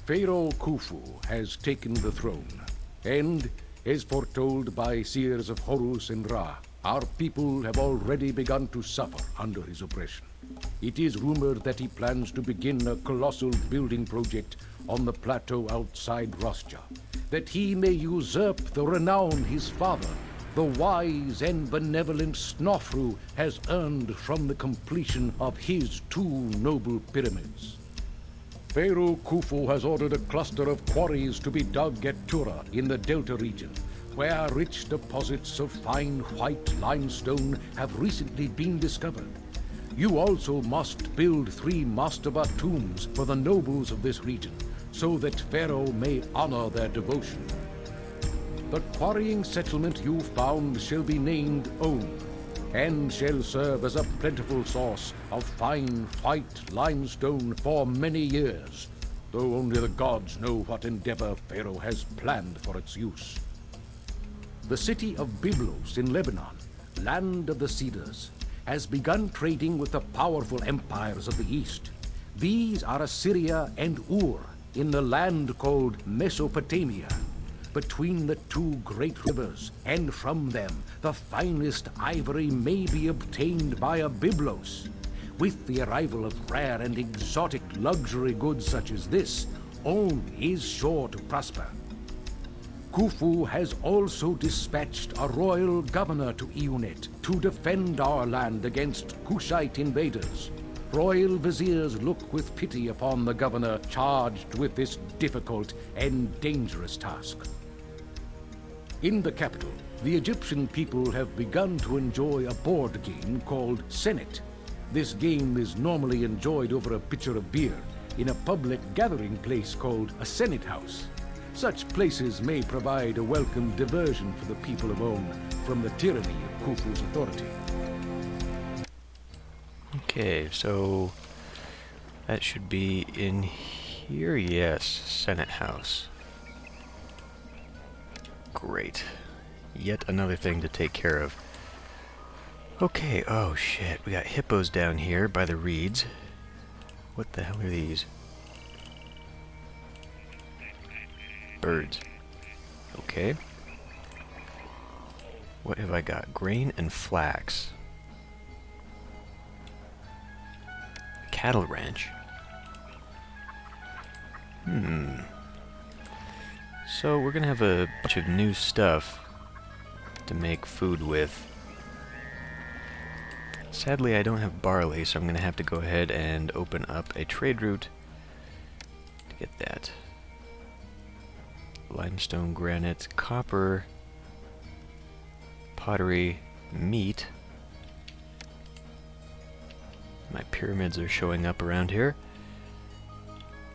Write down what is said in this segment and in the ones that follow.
Pharaoh Khufu has taken the throne, and, as foretold by seers of Horus and Ra, our people have already begun to suffer under his oppression. It is rumored that he plans to begin a colossal building project on the plateau outside Rosja, that he may usurp the renown his father, the wise and benevolent Snofru, has earned from the completion of his two noble pyramids. Pharaoh Khufu has ordered a cluster of quarries to be dug at Tura in the Delta region, where rich deposits of fine white limestone have recently been discovered. You also must build 3 mastaba tombs for the nobles of this region, so that Pharaoh may honor their devotion. The quarrying settlement you found shall be named Om, and shall serve as a plentiful source of fine white limestone for many years, though only the gods know what endeavor Pharaoh has planned for its use. The city of Byblos in Lebanon, land of the cedars, has begun trading with the powerful empires of the East. These are Assyria and Ur, in the land called Mesopotamia, between the 2 great rivers, and from them the finest ivory may be obtained by a Byblos. With the arrival of rare and exotic luxury goods such as this, Om is sure to prosper. Khufu has also dispatched a royal governor to Eunet to defend our land against Kushite invaders. Royal viziers look with pity upon the governor charged with this difficult and dangerous task. In the capital, the Egyptian people have begun to enjoy a board game called Senet. This game is normally enjoyed over a pitcher of beer in a public gathering place called a Senate house. Such places may provide a welcome diversion for the people of Om from the tyranny of Khufu's authority. Okay, so that should be in here, yes, Senate House. Great. Yet another thing to take care of. Okay, oh shit, we got hippos down here by the reeds. What the hell are these? Birds. Okay. What have I got? Grain and flax. Cattle ranch. So we're gonna have a bunch of new stuff to make food with. Sadly, I don't have barley, so I'm gonna have to go ahead and open up a trade route to get that. Limestone, granite, copper, pottery, meat. My pyramids are showing up around here.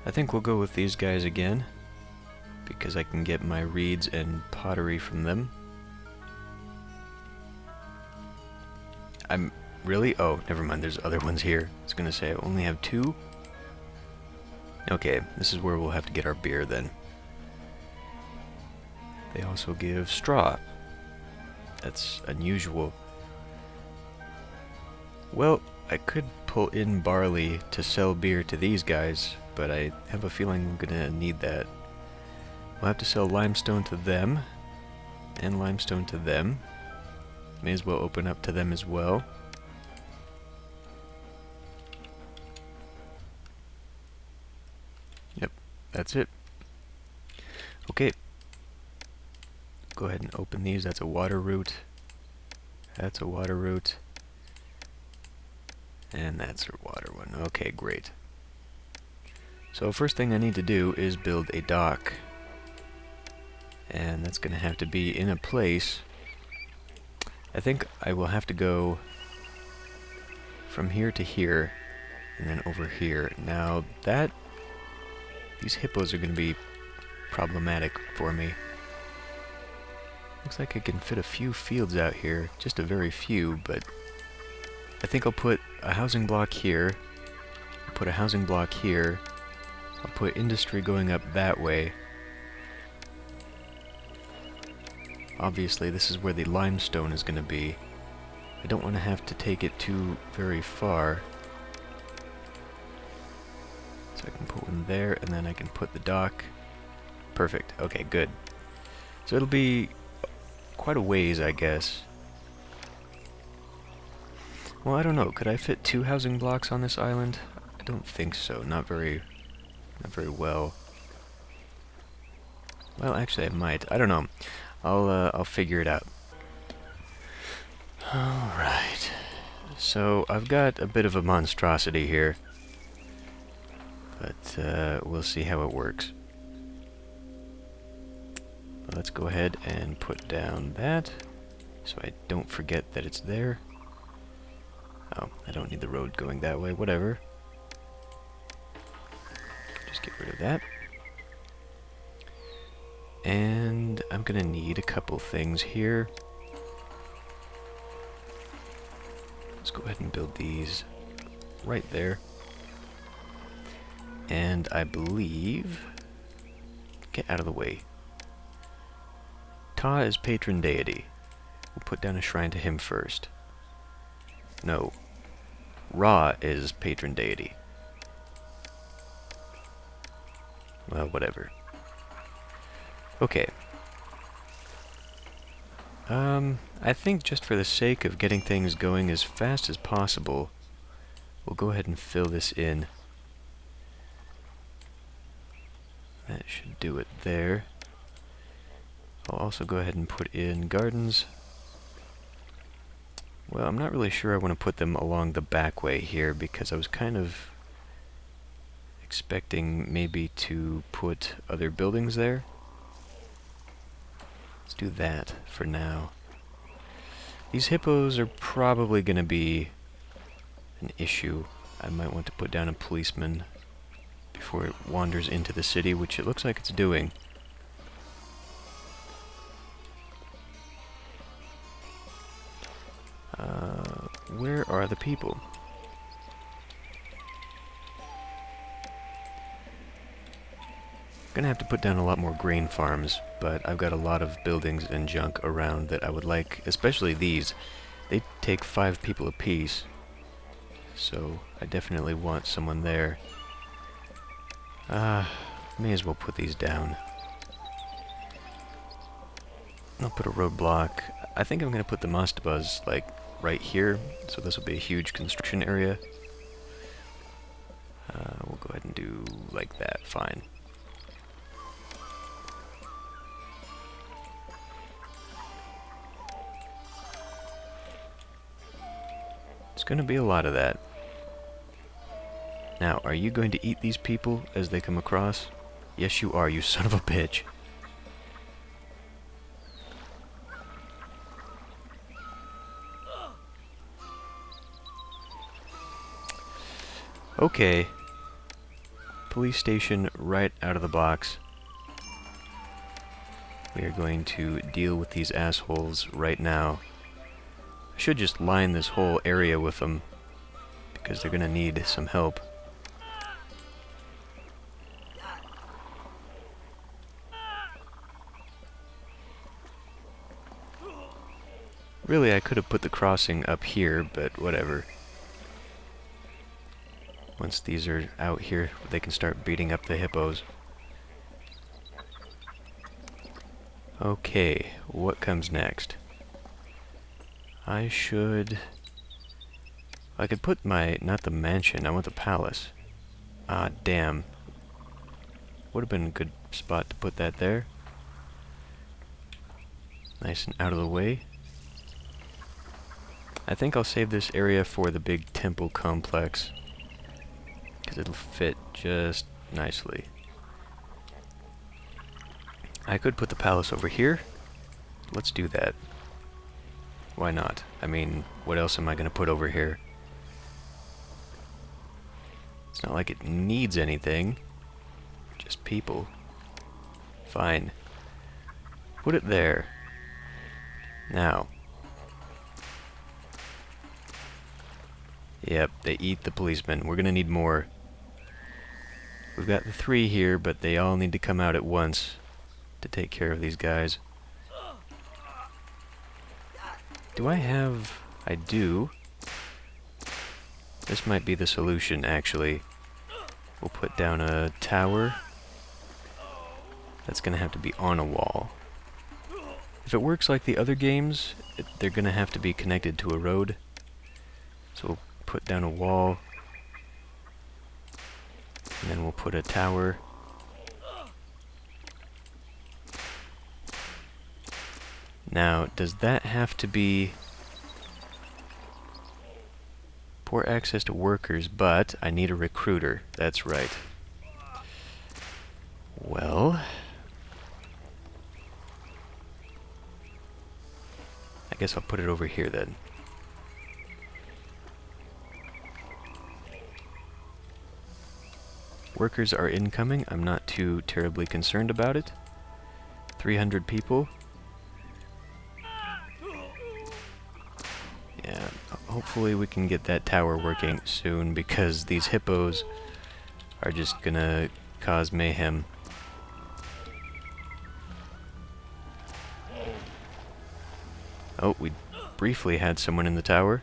I think we'll go with these guys again, because I can get my reeds and pottery from them. Really? Oh, never mind, there's other ones here. I was gonna say I only have 2. Okay, this is where we'll have to get our beer then. They also give straw. That's unusual. Well, I could pull in barley to sell beer to these guys, but I have a feeling I'm gonna need that. We'll have to sell limestone to them, and limestone to them. May as well open up to them as well. Yep, that's it. Okay. Go ahead and open these. That's a water route. That's a water route. And that's a water one. Okay, great. So first thing I need to do is build a dock. And that's going to have to be in a place. I think I will have to go from here to here, and then over here. Now that... these hippos are going to be problematic for me. Looks like I can fit a few fields out here. Just a very few, but... I think I'll put a housing block here. I'll put a housing block here. I'll put industry going up that way. Obviously, this is where the limestone is going to be. I don't want to have to take it too very far. So I can put one there, and then I can put the dock. Perfect. Okay, good. So it'll be quite a ways, I guess. Well, I don't know. Could I fit 2 housing blocks on this island? I don't think so. Not very well. Well, actually, I might. I don't know. I'll figure it out. All right. So I've got a bit of a monstrosity here, but we'll see how it works. Let's go ahead and put down that, so I don't forget that it's there. Oh, I don't need the road going that way, whatever. Just get rid of that. And I'm gonna need a couple things here. Let's go ahead and build these right there. And I believe... Get out of the way. Ta is patron deity. We'll put down a shrine to him first. No. Ra is patron deity. Well, whatever. Okay. I think just for the sake of getting things going as fast as possible, we'll go ahead and fill this in. That should do it there. I'll also go ahead and put in gardens. Well, I'm not really sure I want to put them along the back way here, because I was kind of expecting maybe to put other buildings there. Let's do that for now. These hippos are probably going to be an issue. I might want to put down a policeman before it wanders into the city, which it looks like it's doing. Where are the people? Gonna have to put down a lot more grain farms, but I've got a lot of buildings and junk around that I would like, especially these. They take 5 people apiece, so I definitely want someone there. May as well put these down. I'll put a roadblock. I think I'm gonna put the mastabas, like, right here, so this will be a huge construction area. We'll go ahead and do like that, fine. It's gonna be a lot of that. Now, are you going to eat these people as they come across? Yes, you are, you son of a bitch. Okay. Police station right out of the box. We are going to deal with these assholes right now. I should just line this whole area with them, because they're gonna need some help. Really, I could have put the crossing up here, but whatever. Once these are out here, they can start beating up the hippos. Okay, what comes next? I could put not the mansion, I want the palace. Ah, damn. Would have been a good spot to put that there. Nice and out of the way. I think I'll save this area for the big temple complex, because it'll fit just nicely. I could put the palace over here. Let's do that. Why not? I mean, what else am I going to put over here? It's not like it needs anything. Just people. Fine. Put it there. Now. Yep, they eat the policemen. We're going to need more. We've got the 3 here, but they all need to come out at once to take care of these guys. Do I have... I do. This might be the solution, actually. We'll put down a tower. That's gonna have to be on a wall. If it works like the other games, they're gonna have to be connected to a road. So we'll put down a wall. And then we'll put a tower. Now, does that have to be... Poor access to workers, but I need a recruiter. That's right. Well... I guess I'll put it over here then. Workers are incoming. I'm not too terribly concerned about it. 300 people. Yeah, hopefully we can get that tower working soon, because these hippos are just gonna cause mayhem. Oh, we briefly had someone in the tower.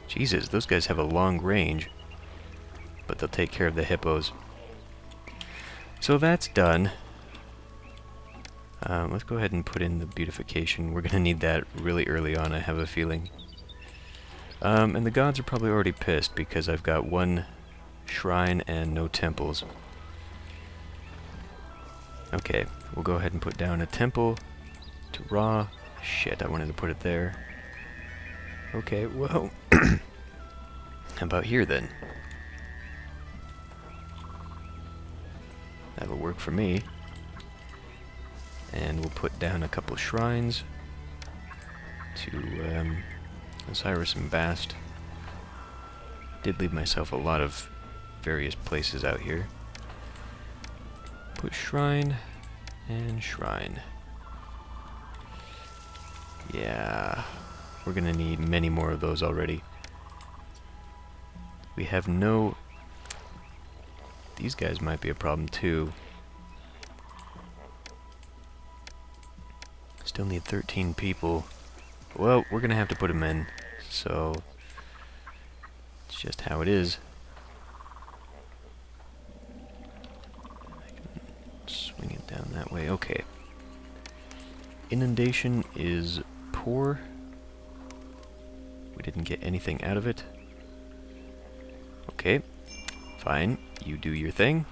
Jesus, those guys have a long range. But they'll take care of the hippos. So that's done. Let's go ahead and put in the beautification. We're gonna need that really early on, I have a feeling. And the gods are probably already pissed because I've got one shrine and no temples. Okay, we'll go ahead and put down a temple to Ra. Shit, I wanted to put it there. Okay, well, how about here then? That'll work for me. And we'll put down a couple shrines to Osiris and Bast. Did leave myself a lot of various places out here. Put shrine and shrine. Yeah, we're gonna need many more of those already. We have no... These guys might be a problem too. Still need 13 people. Well, we're gonna have to put them in, so it's just how it is. Swing it down that way. Okay. Inundation is poor. We didn't get anything out of it. Okay. Fine. You do your thing.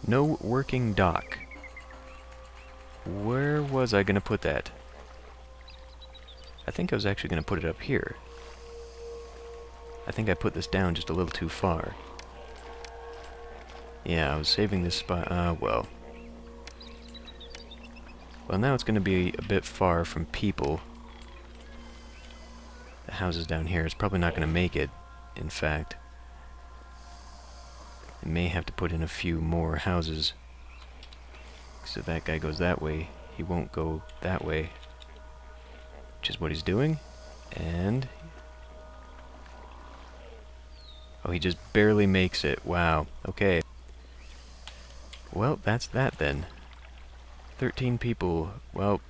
No working dock. Where was I gonna put that? I think I was actually gonna put it up here. I think I put this down just a little too far. Yeah, I was saving this spot. Well. Well, now it's going to be a bit far from people. The houses down here is probably not going to make it, in fact. I may have to put in a few more houses. So if that guy goes that way, he won't go that way. Which is what he's doing. And... oh, he just barely makes it. Wow. Okay. Well, that's that then. 13 people. Well,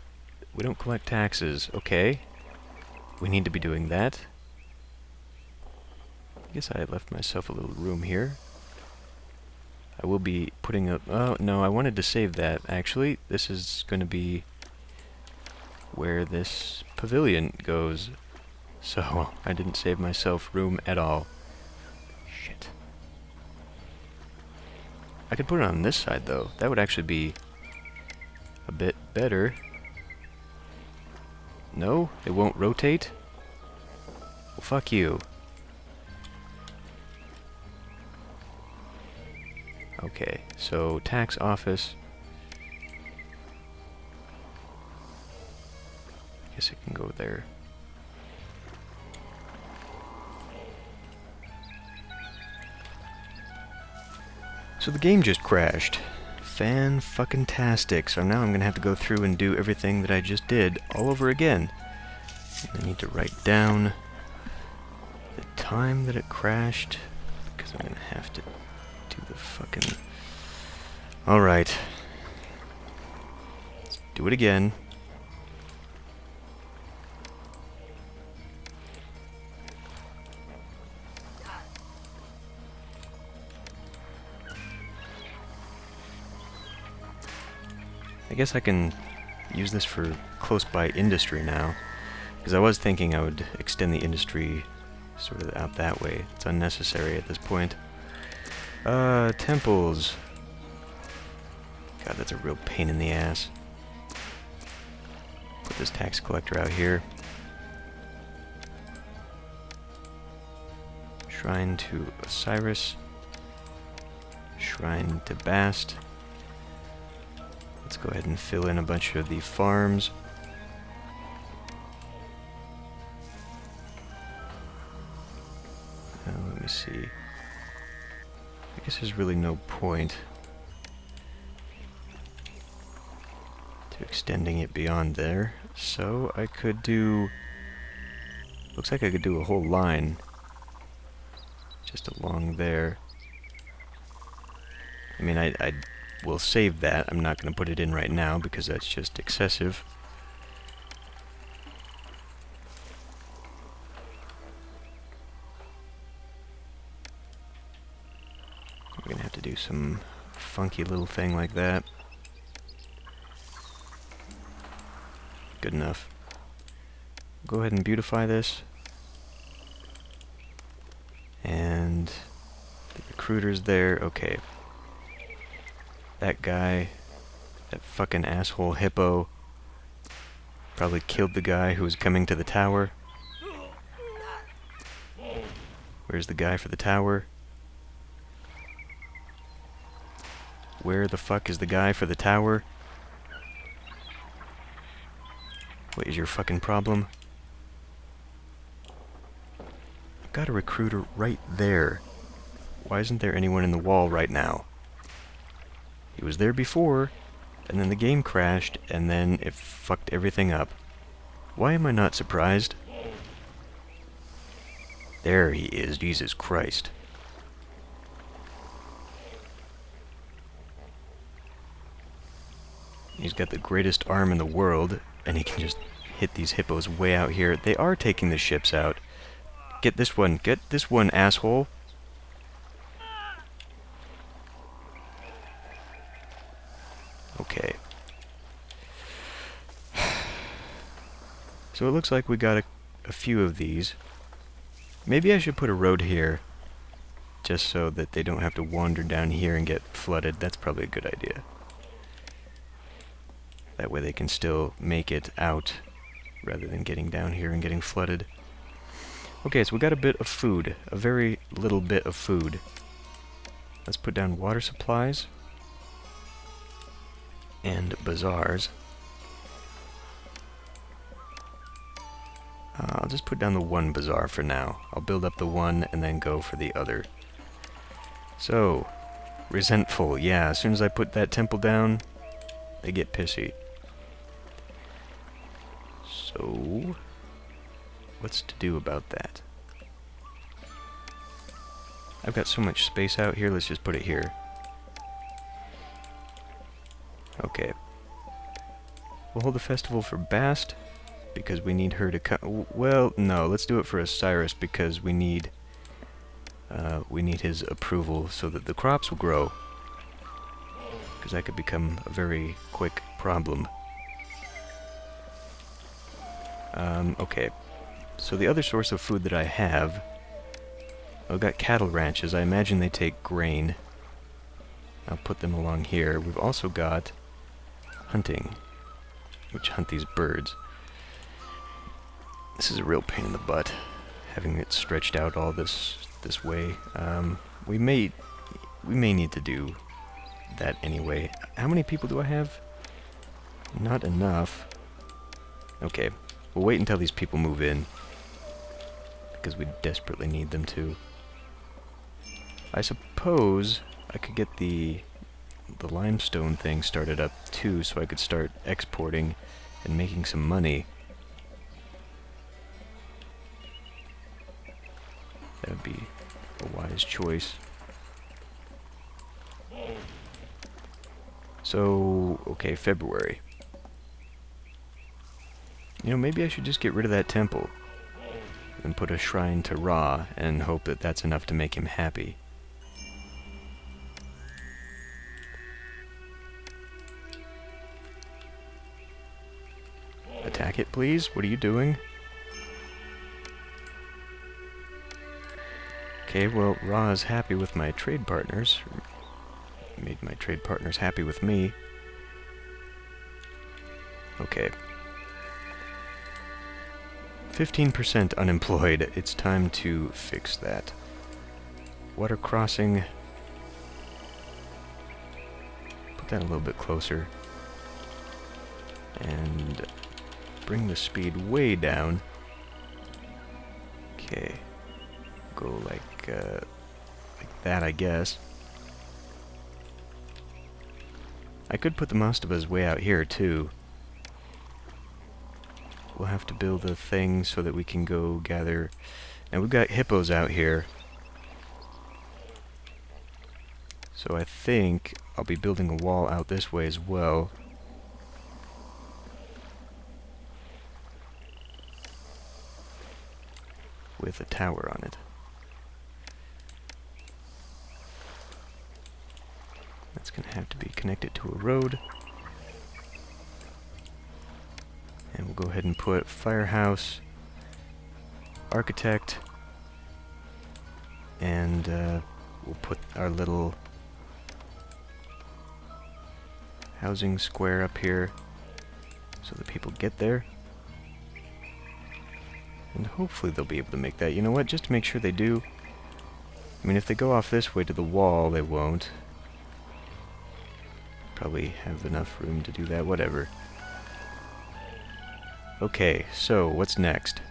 we don't collect taxes. Okay. We need to be doing that. I guess I left myself a little room here. I will be putting up... oh, no, I wanted to save that, actually. This is going to be where this pavilion goes. So, I didn't save myself room at all. Shit. I could put it on this side, though. That would actually be a bit better. No? It won't rotate? Well, fuck you. Okay, so tax office. Guess it can go there. So the game just crashed. Fan-fucking-tastic. So now I'm gonna have to go through and do everything that I just did all over again. I need to write down the time that it crashed, because I'm gonna have to do the fucking... Alright. Let's do it again. I guess I can use this for close by industry now, because I was thinking I would extend the industry sort of out that way. It's unnecessary at this point. Temples. God, that's a real pain in the ass. Put this tax collector out here. Shrine to Osiris. Shrine to Bast. Let's go ahead and fill in a bunch of the farms. Let me see. I guess there's really no point to extending it beyond there. So I could do... Looks like I could do a whole line just along there. I mean, I will save that. I'm not going to put it in right now because that's just excessive. We're going to have to do some funky little thing like that. Good enough. Go ahead and beautify this. And the recruiter's there. Okay. That guy, that fucking asshole hippo, probably killed the guy who was coming to the tower. Where's the guy for the tower? Where the fuck is the guy for the tower? What is your fucking problem? I've got a recruiter right there. Why isn't there anyone in the wall right now? He was there before, and then the game crashed, and then it fucked everything up. Why am I not surprised? There he is, Jesus Christ. He's got the greatest arm in the world, and he can just hit these hippos way out here. They are taking the ships out. Get this one, asshole. Okay. So it looks like we got a few of these. Maybe I should put a road here, just so that they don't have to wander down here and get flooded. That's probably a good idea. That way they can still make it out, rather than getting down here and getting flooded. Okay, so we got a bit of food. A very little bit of food. Let's put down water supplies. And bazaars. I'll just put down the one bazaar for now. I'll build up the one and then go for the other. So, resentful. Yeah, as soon as I put that temple down, they get pissy. So, what's to do about that? I've got so much space out here, let's just put it here. Okay. We'll hold the festival for Bast, because we need her to come. Well, no, let's do it for Osiris, because we need his approval so that the crops will grow. Because that could become a very quick problem. Okay. So the other source of food that I have, I've got cattle ranches. I imagine they take grain. I'll put them along here. We've also got hunting, which hunt these birds. This is a real pain in the butt, having it stretched out all this way. We may need to do that anyway. How many people do I have? Not enough. Okay, we'll wait until these people move in, because we desperately need them to. I suppose I could get the limestone thing started up too, so I could start exporting and making some money. That would be a wise choice. So, okay, February. You know, maybe I should just get rid of that temple and put a shrine to Ra and hope that that's enough to make him happy. Back it, please. What are you doing? Okay, well, Ra is happy with my trade partners. Made my trade partners happy with me. Okay. 15% unemployed. It's time to fix that. Water crossing. Put that a little bit closer. And bring the speed way down. Okay. Go like that, I guess. I could put the mastabas way out here, too. We'll have to build a thing so that we can go gather... Now, we've got hippos out here. So I think I'll be building a wall out this way as well. With a tower on it. That's going to have to be connected to a road. And we'll go ahead and put firehouse, architect, and we'll put our little housing square up here so that people get there. And hopefully they'll be able to make that. You know what? Just to make sure they do. I mean, if they go off this way to the wall, they won't. Probably have enough room to do that. Whatever. Okay, so what's next?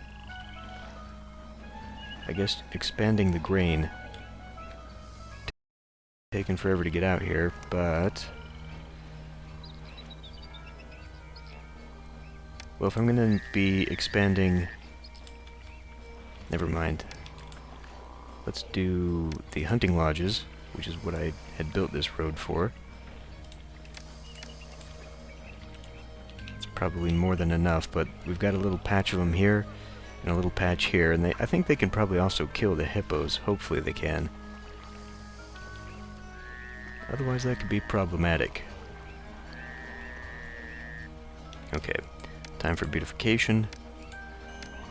I guess expanding the grain. Taking forever to get out here, but... Well, if I'm going to be expanding... Never mind. Let's do the hunting lodges, which is what I had built this road for. It's probably more than enough, but we've got a little patch of them here, and a little patch here, and I think they can probably also kill the hippos. Hopefully they can. Otherwise that could be problematic. Okay, time for beautification.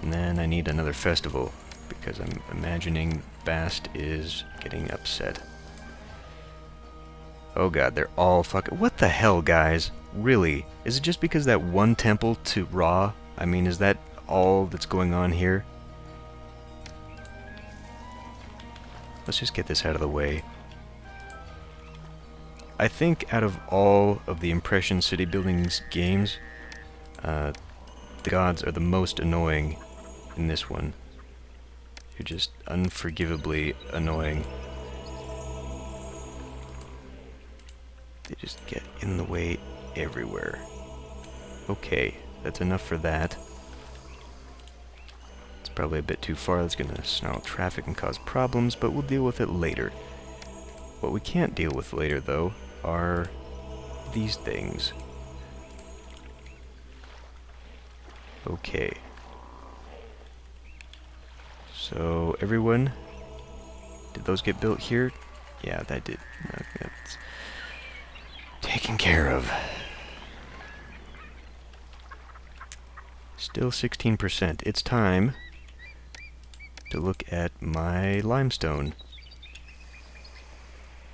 And then I need another festival, because I'm imagining Bast is getting upset. Oh god, they're all fucking... What the hell, guys? Really? Is it just because that one temple to Ra? I mean, is that all that's going on here? Let's just get this out of the way. I think out of all of the Impression City Buildings games, the gods are the most annoying in this one. You're just unforgivably annoying. They just get in the way everywhere. Okay, that's enough for that. It's probably a bit too far. That's going to snarl traffic and cause problems, but we'll deal with it later. What we can't deal with later, though, are these things. Okay. So, everyone, did those get built here? Yeah, that did. That's taken care of. Still 16%. It's time to look at my limestone.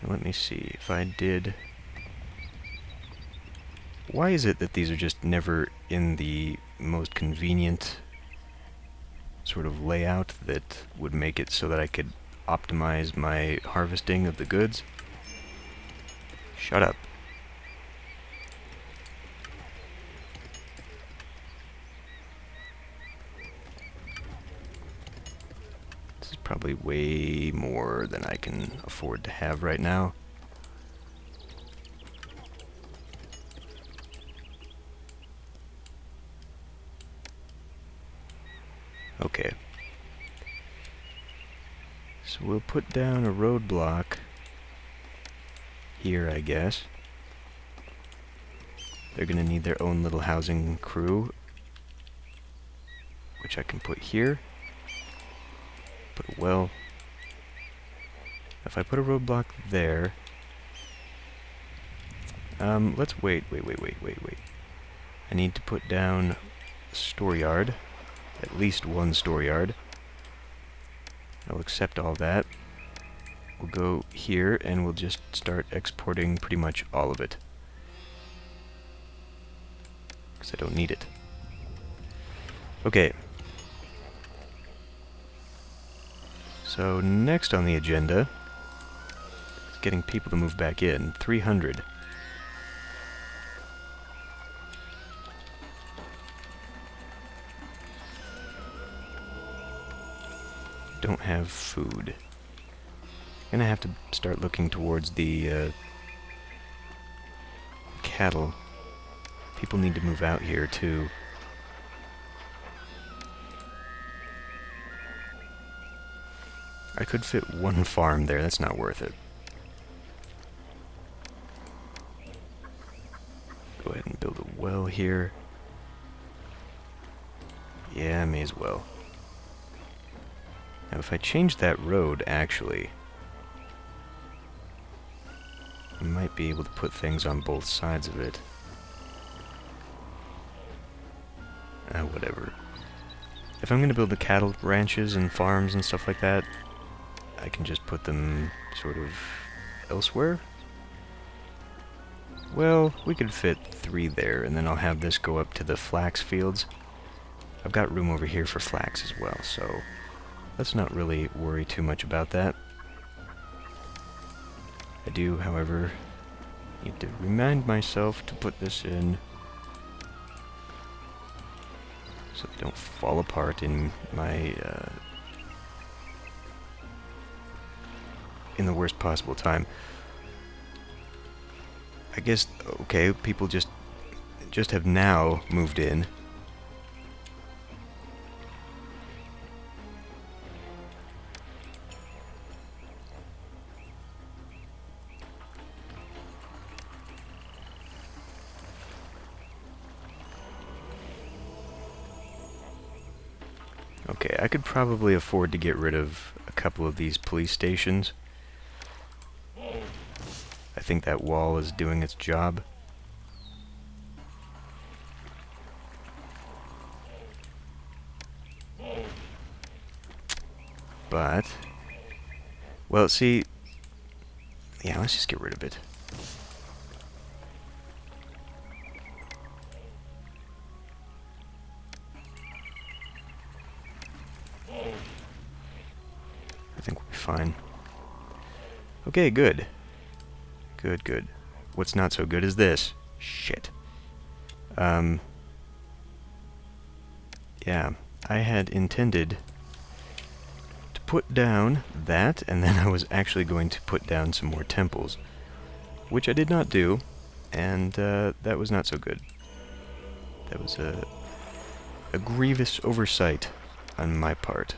Now, let me see if I did... Why is it that these are just never in the most convenient sort of layout that would make it so that I could optimize my harvesting of the goods? Shut up. This is probably way more than I can afford to have right now. Okay. So we'll put down a roadblock here, I guess. They're gonna need their own little housing crew, which I can put here. Put a well. If I put a roadblock there... let's wait. I need to put down store yard. At least one store yard. I'll accept all that. We'll go here and we'll just start exporting pretty much all of it. Because I don't need it. Okay. So next on the agenda is getting people to move back in. 300. Don't have food. Gonna have to start looking towards the cattle. People need to move out here too. I could fit one farm there, that's not worth it. Go ahead and build a well here. Yeah, I may as well. Now if I change that road, actually, I might be able to put things on both sides of it. Whatever. If I'm going to build the cattle ranches and farms and stuff like that, I can just put them sort of elsewhere. Well, we could fit 3 there, and then I'll have this go up to the flax fields. I've got room over here for flax as well, so let's not really worry too much about that. I do, however, need to remind myself to put this in so they don't fall apart in my in the worst possible time. I guess, okay, people just have now moved in. Okay, I could probably afford to get rid of a couple of these police stations. I think that wall is doing its job. But, well, see, yeah, let's just get rid of it. I think we'll be fine. Okay, good. Good, good. What's not so good is this. Shit. Yeah, I had intended to put down that, and then I was actually going to put down some more temples, which I did not do, and that was not so good. That was a grievous oversight on my part.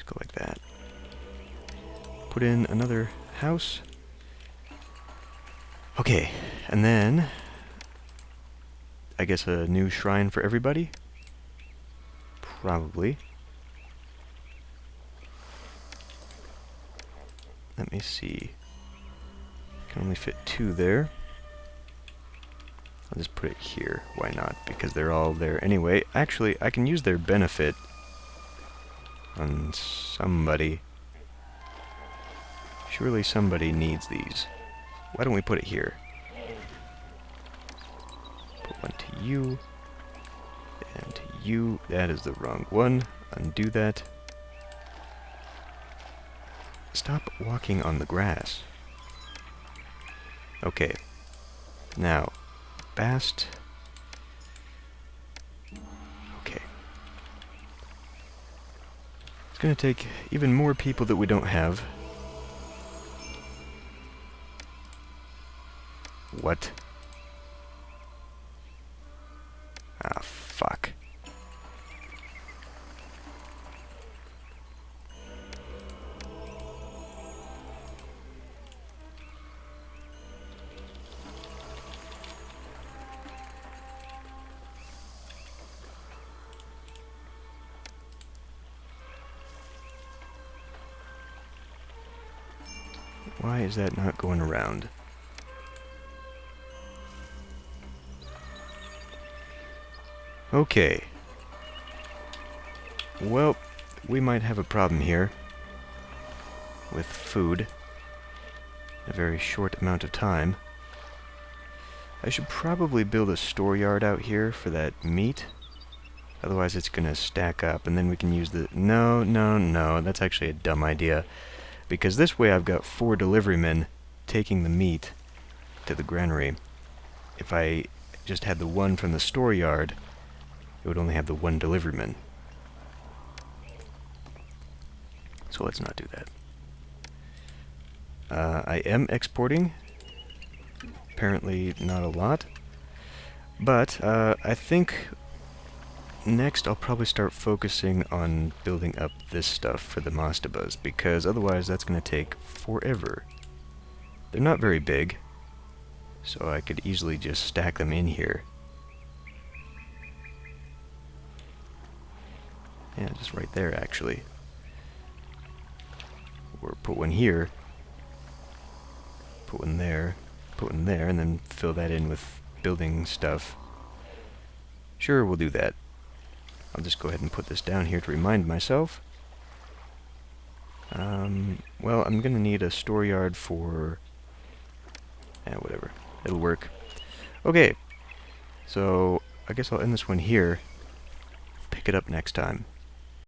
Go like that. Put in another house. Okay, and then I guess a new shrine for everybody? Probably. Let me see. Can only fit 2 there. I'll just put it here. Why not? Because they're all there anyway. Actually, I can use their benefit on somebody. Surely somebody needs these. Why don't we put it here? Put one to you. And to you. That is the wrong one. Undo that. Stop walking on the grass. Okay. Now, Bast. Okay. It's going to take even more people that we don't have. What? Ah, fuck. Why is that not going around? Okay. Well, we might have a problem here with food in a very short amount of time. I should probably build a store yard out here for that meat. Otherwise it's gonna stack up, and then we can use the... No, that's actually a dumb idea. Because this way I've got 4 deliverymen taking the meat to the granary. If I just had the one from the store yard, it would only have the 1 deliveryman. So let's not do that. I am exporting. Apparently not a lot. But I think next I'll probably start focusing on building up this stuff for the mastabas, because otherwise that's going to take forever. They're not very big, so I could easily just stack them in here. Yeah, just right there actually. Or put one here, put one there, and then fill that in with building stuff. Sure, we'll do that. I'll just go ahead and put this down here to remind myself. Well, I'm gonna need a store yard for... whatever. It'll work. Okay, so I guess I'll end this one here. Pick it up next time.